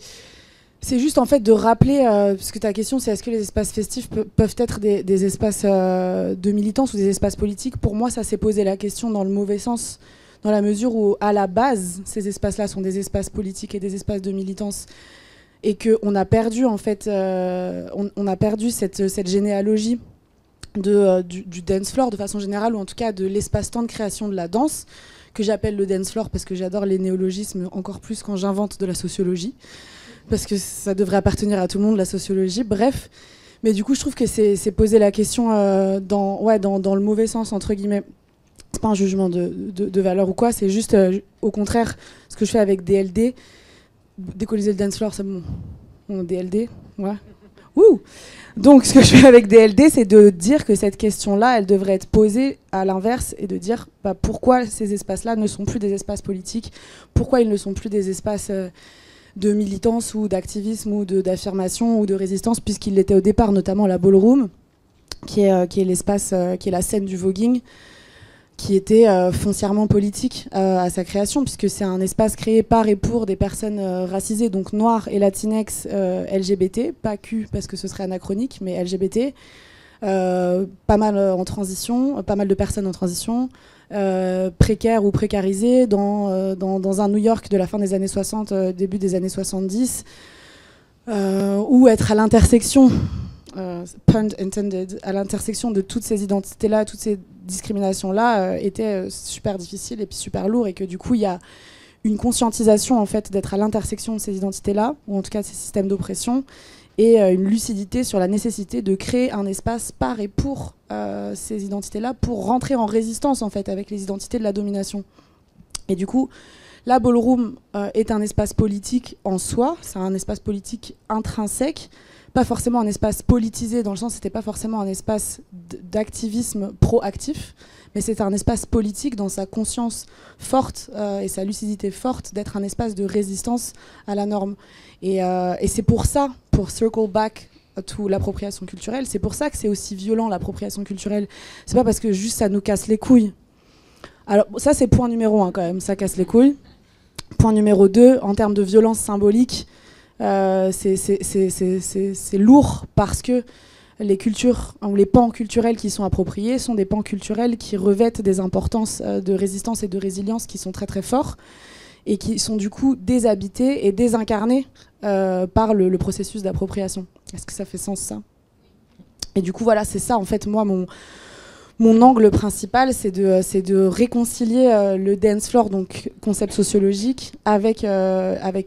juste en fait de rappeler, parce que ta question c'est est-ce que les espaces festifs peuvent être des espaces de militance ou des espaces politiques. Pour moi, ça s'est posé la question dans le mauvais sens, dans la mesure où à la base, ces espaces-là sont des espaces politiques et des espaces de militance. Et qu'on a perdu en fait, on a perdu cette généalogie du dance floor de façon générale, ou en tout cas de l'espace-temps de création de la danse, que j'appelle le dance floor parce que j'adore les néologismes, encore plus quand j'invente de la sociologie, parce que ça devrait appartenir à tout le monde, la sociologie, bref. Mais du coup, je trouve que c'est poser la question dans le mauvais sens, entre guillemets. C'est pas un jugement de valeur ou quoi, c'est juste, au contraire, ce que je fais avec DLD, décoloniser le dance floor, c'est bon. DLD, ouais. Wouh! Donc, ce que je fais avec DLD, c'est de dire que cette question-là, elle devrait être posée à l'inverse, et de dire pourquoi ces espaces-là ne sont plus des espaces politiques, pourquoi ils ne sont plus des espaces de militance ou d'activisme ou d'affirmation ou de résistance, puisqu'ils l'étaient au départ, notamment la ballroom, qui est l'espace, qui est la scène du voguing, qui était foncièrement politique à sa création, puisque c'est un espace créé par et pour des personnes racisées, donc noires et latinex, LGBT, pas Q parce que ce serait anachronique, mais LGBT, pas mal en transition, pas mal de personnes en transition, précaires ou précarisés dans un New York de la fin des années 60, début des années 70, ou être à l'intersection, pun intended, à l'intersection de toutes ces identités-là, toutes ces discriminations-là, était super difficile et puis super lourd, et que du coup il y a une conscientisation en fait d'être à l'intersection de ces identités-là, ou en tout cas de ces systèmes d'oppression, et une lucidité sur la nécessité de créer un espace par et pour ces identités-là, pour rentrer en résistance en fait avec les identités de la domination. Et du coup, la ballroom est un espace politique en soi, c'est un espace politique intrinsèque, pas forcément un espace politisé dans le sens c'était pas forcément un espace d'activisme proactif, mais c'est un espace politique dans sa conscience forte et sa lucidité forte d'être un espace de résistance à la norme. Et c'est pour ça, pour circle back to l'appropriation culturelle, c'est pour ça que c'est aussi violent l'appropriation culturelle. C'est pas parce que juste ça nous casse les couilles. Alors ça c'est point numéro 1 quand même, ça casse les couilles. Point numéro 2, en termes de violence symbolique, c'est lourd parce que les cultures ou les pans culturels qui sont appropriés sont des pans culturels qui revêtent des importances de résistance et de résilience qui sont très très forts et qui sont du coup déshabités et désincarnés par le processus d'appropriation. Est-ce que ça fait sens ça? Et du coup voilà, c'est ça en fait moi mon angle principal, c'est de réconcilier le dance floor, donc concept sociologique, avec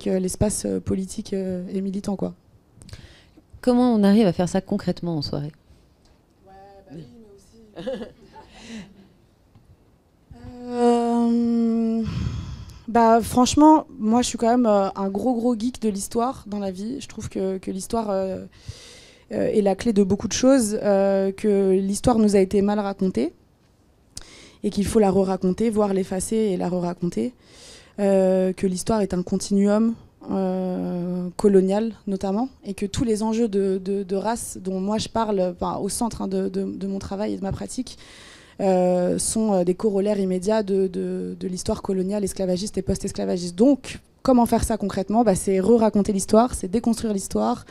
l'espace politique et militant, quoi. Comment on arrive à faire ça concrètement en soirée? Ouais, bah oui, mais aussi. Franchement, moi je suis quand même un gros geek de l'histoire dans la vie. Je trouve que l'histoire est la clé de beaucoup de choses, que l'histoire nous a été mal racontée et qu'il faut la re-raconter, voire l'effacer et la re-raconter, que l'histoire est un continuum colonial notamment, et que tous les enjeux de race dont moi je parle au centre de mon travail et de ma pratique sont des corollaires immédiats de l'histoire coloniale, esclavagiste et post-esclavagiste. Donc, comment faire ça concrètement? C'est re-raconter l'histoire, c'est déconstruire l'histoire,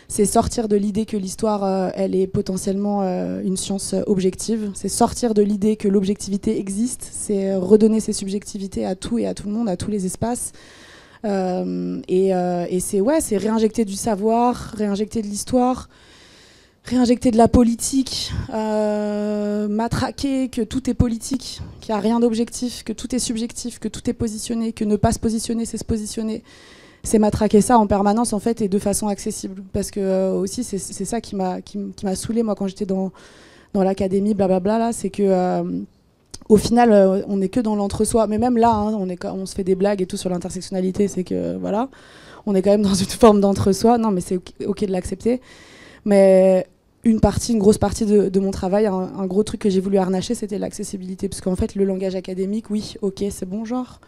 c'est sortir de l'idée que l'histoire, elle est potentiellement une science objective, c'est sortir de l'idée que l'objectivité existe, c'est redonner ses subjectivités à tout et à tout le monde, à tous les espaces. Et c'est réinjecter du savoir, réinjecter de l'histoire, réinjecter de la politique, matraquer que tout est politique, qu'il n'y a rien d'objectif, que tout est subjectif, que tout est positionné, que ne pas se positionner, c'est se positionner. C'est matraquer ça en permanence en fait et de façon accessible. Parce que aussi c'est ça qui m'a saoulée moi quand j'étais dans l'académie, blablabla, là, c'est que au final on n'est que dans l'entre-soi. Mais même là, hein, on se fait des blagues et tout sur l'intersectionnalité, c'est que voilà, on est quand même dans une forme d'entre-soi. Non mais c'est ok de l'accepter. Mais une grosse partie de mon travail, un gros truc que j'ai voulu harnacher, c'était l'accessibilité. Parce qu'en fait, le langage académique, oui, ok, c'est bon genre.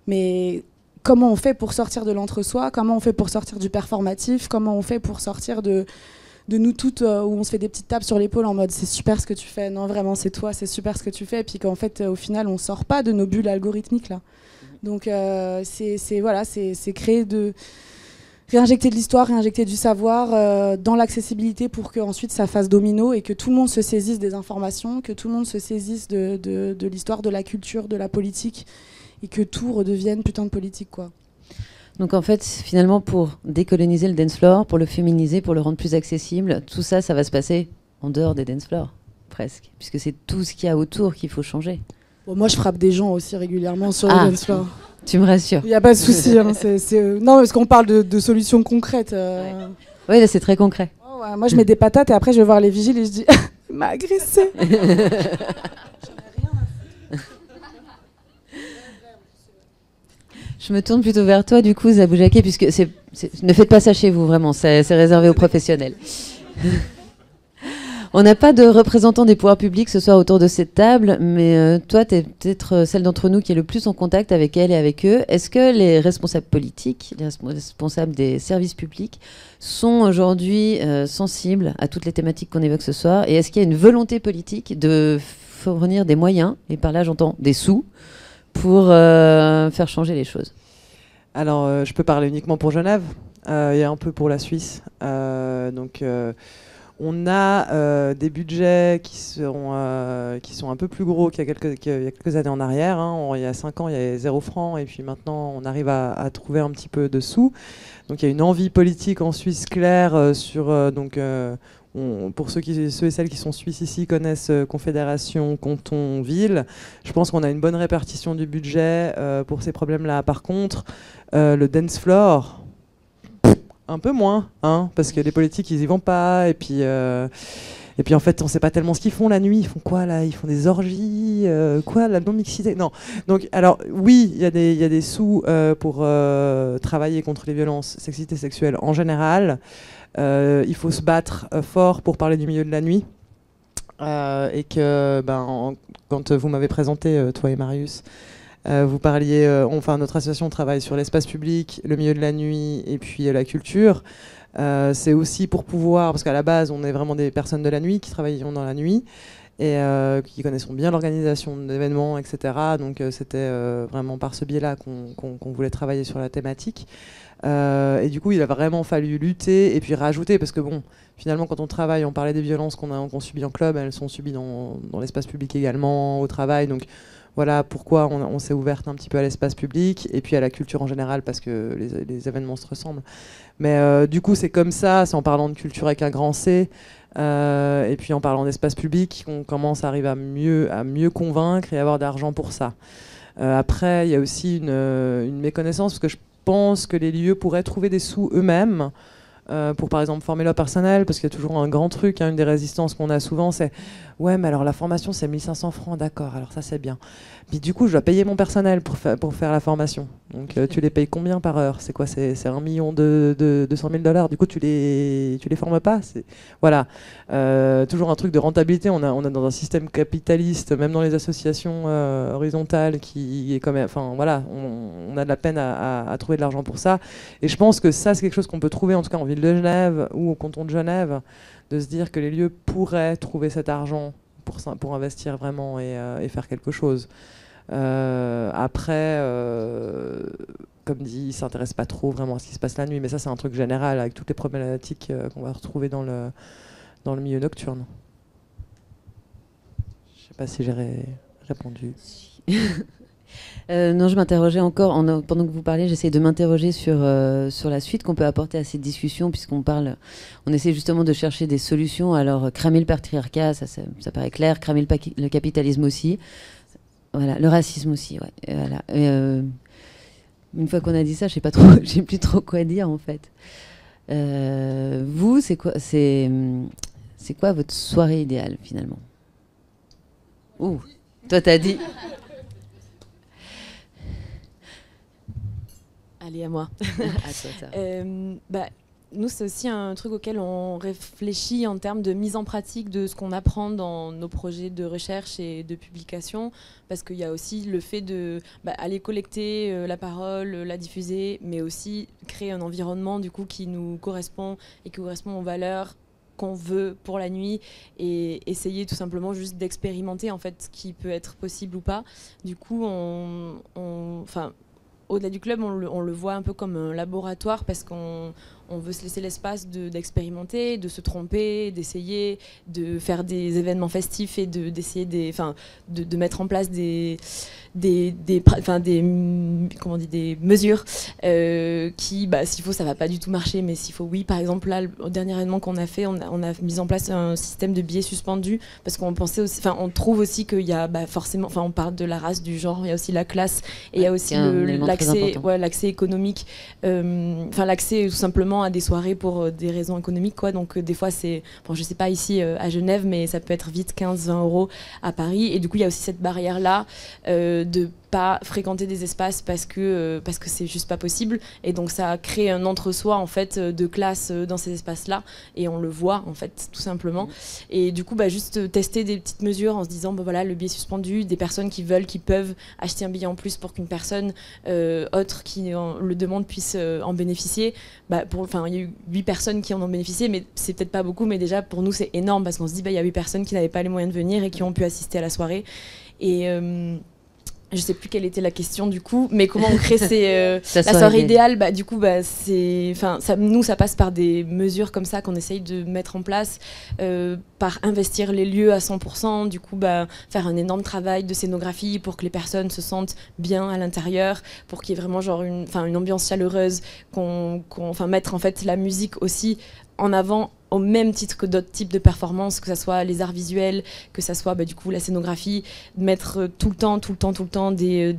Mais comment on fait pour sortir de l'entre-soi? Comment on fait pour sortir du performatif? Comment on fait pour sortir de nous toutes où on se fait des petites tapes sur l'épaule en mode c'est super ce que tu fais, non vraiment c'est toi, c'est super ce que tu fais, et puis qu'en fait au final on sort pas de nos bulles algorithmiques là. Donc c'est créer réinjecter de l'histoire, réinjecter du savoir dans l'accessibilité pour qu'ensuite ça fasse domino et que tout le monde se saisisse des informations, que tout le monde se saisisse de l'histoire, de la culture, de la politique, et que tout redevienne putain de politique, quoi. Donc en fait, finalement, pour décoloniser le dance floor, pour le féminiser, pour le rendre plus accessible, tout ça, ça va se passer en dehors des dance floors, presque, puisque c'est tout ce qu'il y a autour qu'il faut changer. Bon, moi, je frappe des gens aussi régulièrement sur le dance floor. Tu me rassures. Il n'y a pas de souci. Hein, non, parce qu'on parle de solutions concrètes. Oui, là, c'est très concret. Oh, ouais, moi, je mets des patates et après, je vais voir les vigiles et je dis « il m'a agressé !» Je me tourne plutôt vers toi, du coup, Zabou Jacquet, puisque ne faites pas ça chez vous, vraiment, c'est réservé aux professionnels. On n'a pas de représentants des pouvoirs publics ce soir autour de cette table, mais toi, tu es peut-être celle d'entre nous qui est le plus en contact avec elles et avec eux. Est-ce que les responsables politiques, les responsables des services publics sont aujourd'hui sensibles à toutes les thématiques qu'on évoque ce soir? Et est-ce qu'il y a une volonté politique de fournir des moyens, et par là j'entends des sous, pour faire changer les choses? Alors, je peux parler uniquement pour Genève et un peu pour la Suisse. On a des budgets qui sont un peu plus gros qu'il y a quelques années en arrière. Hein. Il y a 5 ans, il y avait 0 francs, et puis maintenant, on arrive à trouver un petit peu de sous. Donc il y a une envie politique en Suisse claire pour ceux et celles qui sont suisses ici connaissent Confédération, canton, ville. Je pense qu'on a une bonne répartition du budget pour ces problèmes-là. Par contre, le dance floor, un peu moins, hein, parce que les politiques, ils y vont pas. Et puis en fait, on sait pas tellement ce qu'ils font la nuit. Ils font quoi là? Ils font des orgies, la non-mixité? Non. Donc, alors, oui, il y a des sous pour travailler contre les violences sexistes et sexuelles en général. Il faut se battre fort pour parler du milieu de la nuit. Et que, quand vous m'avez présenté, toi et Marius, vous parliez, notre association travaille sur l'espace public, le milieu de la nuit et puis la culture. C'est aussi pour pouvoir, parce qu'à la base, on est vraiment des personnes de la nuit qui travaillent dans la nuit et qui connaissent bien l'organisation d'événements, etc. Donc c'était vraiment par ce biais-là qu'on voulait travailler sur la thématique. Et du coup, il a vraiment fallu lutter et puis rajouter, parce que bon, finalement, quand on travaille, on parlait des violences qu'on subit en club, elles sont subies dans l'espace public également, au travail. Donc voilà pourquoi on s'est ouverte un petit peu à l'espace public et puis à la culture en général, parce que les événements se ressemblent. Mais du coup, c'est comme ça, c'est en parlant de culture avec un grand C, et puis en parlant d'espace public, qu'on commence à arriver à mieux convaincre et avoir d'argent pour ça. Après, il y a aussi une méconnaissance, parce que je pense que les lieux pourraient trouver des sous eux-mêmes pour par exemple former leur personnel, parce qu'il y a toujours un grand truc, hein, une des résistances qu'on a souvent, c'est ouais, mais alors la formation c'est 1500 francs, d'accord, alors ça c'est bien. Puis du coup je dois payer mon personnel pour faire la formation. Donc tu les payes combien par heure? C'est quoi? C'est 1 million de $200 000. Du coup tu les formes pas? Voilà. Toujours un truc de rentabilité. On est dans un système capitaliste, même dans les associations horizontales, qui est quand même, enfin voilà, on a de la peine à trouver de l'argent pour ça. Et je pense que ça c'est quelque chose qu'on peut trouver en tout cas en ville de Genève ou au canton de Genève, de se dire que les lieux pourraient trouver cet argent pour investir vraiment et faire quelque chose. Après, comme dit, ils ne s'intéressent pas trop vraiment à ce qui se passe la nuit, mais ça c'est un truc général avec toutes les problématiques qu'on va retrouver dans le milieu nocturne. Je ne sais pas si j'ai répondu. Non, je m'interrogeais encore, pendant que vous parliez, j'essayais de m'interroger sur la suite qu'on peut apporter à cette discussion, on essaie justement de chercher des solutions. Alors, cramer le patriarcat, ça paraît clair, cramer le capitalisme aussi, voilà, le racisme aussi, ouais, et voilà. Une fois qu'on a dit ça, je sais pas trop, j'ai plus trop quoi dire en fait. Vous, c'est quoi votre soirée idéale finalement? Ouh, toi t'as dit. Allez, à moi. À toi, nous, c'est aussi un truc auquel on réfléchit en termes de mise en pratique de ce qu'on apprend dans nos projets de recherche et de publication, parce qu'il y a aussi le fait de aller collecter la parole, la diffuser, mais aussi créer un environnement du coup qui nous correspond et qui correspond aux valeurs qu'on veut pour la nuit, et essayer tout simplement juste d'expérimenter en fait ce qui peut être possible ou pas. Du coup, au-delà du club, on le voit un peu comme un laboratoire, parce qu'on veut se laisser l'espace d'expérimenter, de se tromper, d'essayer, de faire des événements festifs et d'essayer de mettre en place des mesures qui, s'il faut, ça va pas du tout marcher, mais s'il faut, oui. Par exemple, là, au dernier événement qu'on a fait, on a mis en place un système de billets suspendus, parce qu'on pensait aussi, on trouve aussi qu'il y a forcément, on parle de la race, du genre, il y a aussi la classe, et il y a aussi l'accès économique, l'accès tout simplement à des soirées pour des raisons économiques, quoi. Donc des fois c'est, je sais pas ici à Genève, mais ça peut être vite 15-20 € à Paris, et du coup il y a aussi cette barrière là de pas fréquenter des espaces parce que c'est juste pas possible, et donc ça crée un entre-soi en fait de classe dans ces espaces-là, et on le voit en fait tout simplement. Et du coup juste tester des petites mesures en se disant voilà, le billet suspendu, des personnes qui peuvent acheter un billet en plus pour qu'une personne autre qui le demande puisse en bénéficier. Il y a eu 8 personnes qui en ont bénéficié, mais c'est peut-être pas beaucoup, mais déjà pour nous c'est énorme, parce qu'on se dit il y a 8 personnes qui n'avaient pas les moyens de venir et qui ont pu assister à la soirée. je sais plus quelle était la question du coup, mais comment on crée la soirée idéale, bah, du coup, bah, nous, ça passe par des mesures comme ça qu'on essaye de mettre en place, par investir les lieux à 100%, du coup, bah, faire un énorme travail de scénographie pour que les personnes se sentent bien à l'intérieur, pour qu'il y ait vraiment genre une ambiance chaleureuse, mettre en fait la musique aussi en avant au même titre que d'autres types de performances, que ce soit les arts visuels, que ce soit du coup la scénographie, mettre tout le temps des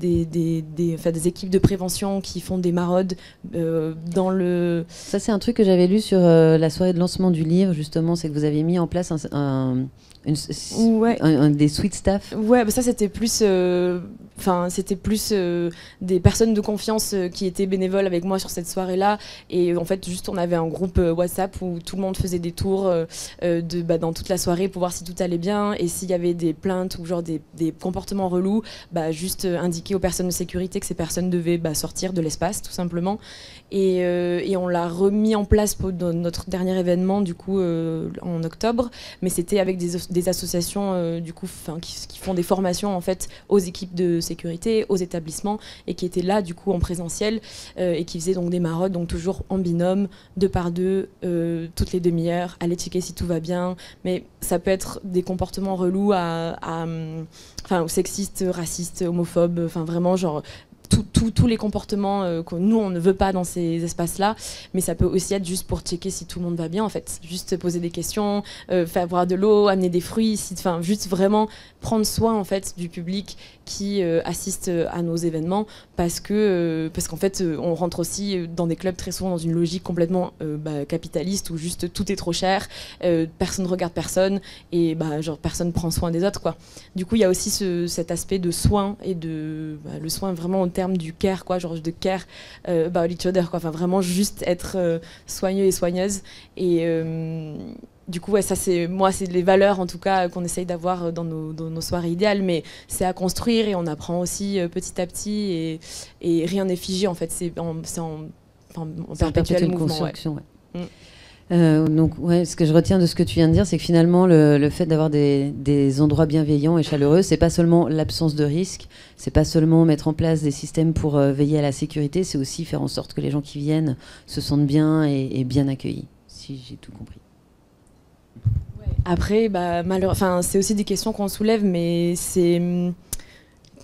équipes de prévention qui font des maraudes dans le... Ça, c'est un truc que j'avais lu sur la soirée de lancement du livre, justement, c'est que vous avez mis en place des suite staff. Ouais, bah ça c'était plus des personnes de confiance qui étaient bénévoles avec moi sur cette soirée-là, et en fait juste on avait un groupe WhatsApp où tout le monde faisait des tours dans toute la soirée pour voir si tout allait bien, et s'il y avait des plaintes ou genre des comportements relous, juste indiquer aux personnes de sécurité que ces personnes devaient sortir de l'espace tout simplement, et on l'a remis en place pour notre dernier événement du coup en octobre, mais c'était avec des associations du coup qui font des formations en fait aux équipes de sécurité, aux établissements, et qui étaient là du coup en présentiel et qui faisaient donc des maraudes, donc toujours en binôme, 2 par 2, toutes les demi-heures, aller checker si tout va bien, mais ça peut être des comportements relous sexistes, racistes, homophobes, vraiment genre tous les comportements que nous on ne veut pas dans ces espaces-là, mais ça peut aussi être juste pour checker si tout le monde va bien en fait, juste poser des questions, faire boire de l'eau, amener des fruits, juste vraiment prendre soin en fait du public qui assiste à nos événements, parce qu'en fait on rentre aussi dans des clubs très souvent dans une logique complètement capitaliste où juste tout est trop cher, personne regarde personne, et personne prend soin des autres quoi. Du coup il y a aussi cet aspect de soin, et le soin vraiment en termes du care quoi, genre de care about each other quoi, vraiment juste être soigneux et soigneuse, et du coup, ça c'est les valeurs en tout cas qu'on essaye d'avoir dans nos soirées idéales, mais c'est à construire et on apprend aussi petit à petit, et rien n'est figé en fait, c'est en perpétuel mouvement. Construction, ouais. Donc, ce que je retiens de ce que tu viens de dire, c'est que finalement, le fait d'avoir des endroits bienveillants et chaleureux, c'est pas seulement l'absence de risque, c'est pas seulement mettre en place des systèmes pour veiller à la sécurité, c'est aussi faire en sorte que les gens qui viennent se sentent bien et bien accueillis, si j'ai tout compris. Après, c'est aussi des questions qu'on soulève, mais c'est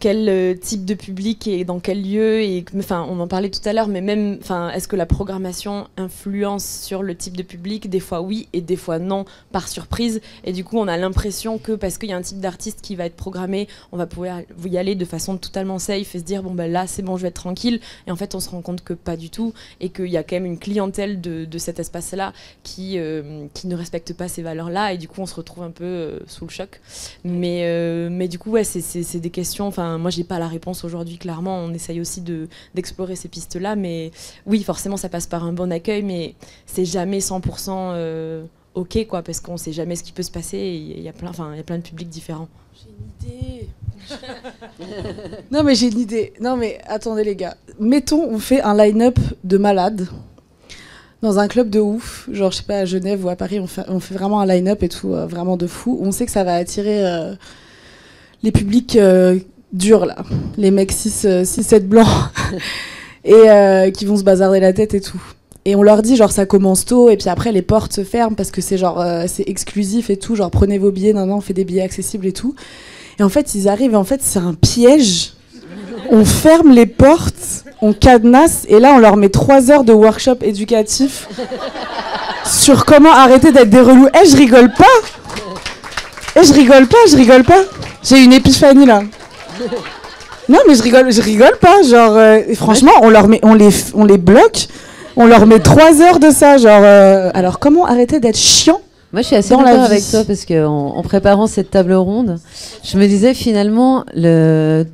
quel type de public et dans quel lieu, et on en parlait tout à l'heure, mais même est-ce que la programmation influence sur le type de public? Des fois oui et des fois non, par surprise, et du coup on a l'impression que parce qu'il y a un type d'artiste qui va être programmé, on va pouvoir y aller de façon totalement safe et se dire là c'est bon, je vais être tranquille, et en fait on se rend compte que pas du tout, et qu'il y a quand même une clientèle de cet espace-là qui ne respecte pas ces valeurs-là, et du coup on se retrouve un peu sous le choc, mais du coup c'est des questions, moi j'ai pas la réponse aujourd'hui, clairement on essaye aussi d'explorer ces pistes-là, mais oui forcément ça passe par un bon accueil, mais c'est jamais 100% ok quoi, parce qu'on sait jamais ce qui peut se passer, et il y a plein de publics différents. J'ai une idée. Non mais j'ai une idée. Non mais attendez les gars, mettons on fait un line-up de malades dans un club de ouf, genre je sais pas, à Genève ou à Paris, on fait vraiment un line-up et tout, vraiment de fou. On sait que ça va attirer les publics durs là, les mecs 6-7 blancs et qui vont se bazarder la tête et tout. Et on leur dit genre ça commence tôt, et puis après les portes se ferment parce que c'est genre c'est exclusif et tout, genre prenez vos billets, non on fait des billets accessibles et tout. Et en fait ils arrivent, et en fait c'est un piège. On ferme les portes, on cadenasse, et là on leur met 3 heures de workshop éducatif sur comment arrêter d'être des relous. Je rigole pas. Je rigole pas. J'ai une épiphanie là. Non mais je rigole pas, genre franchement on les bloque, on leur met 3 heures de ça, genre alors comment arrêter d'être chiant? Moi je suis assez d'accord avec toi, parce qu'en préparant cette table ronde, je me disais finalement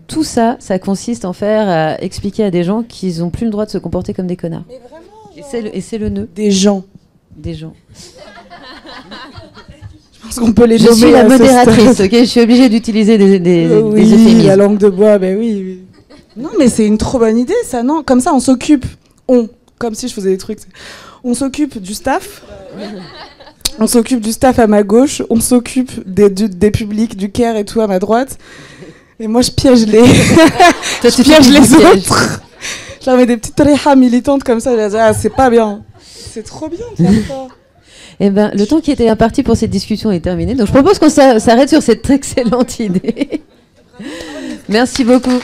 tout ça consiste en faire à expliquer à des gens qu'ils n'ont plus le droit de se comporter comme des connards. Mais vraiment, et c'est le nœud. Des gens. On peut les je suis la modératrice, ok, je suis obligée d'utiliser des euphémismes. La langue de bois, oui. Non, mais c'est une trop bonne idée, ça, non? Comme ça, on s'occupe, comme si je faisais des trucs. On s'occupe du staff, on s'occupe du staff à ma gauche, on s'occupe des publics, du care et tout à ma droite. Et moi, je piège les, Toi, je piège les autres. Je leur mets des petites réhas militantes comme ça. Je leur dis, ah, c'est pas bien. C'est trop bien de faire ça. Eh ben, le temps qui était imparti pour cette discussion est terminé. Donc, je propose qu'on s'arrête sur cette excellente idée. Merci beaucoup.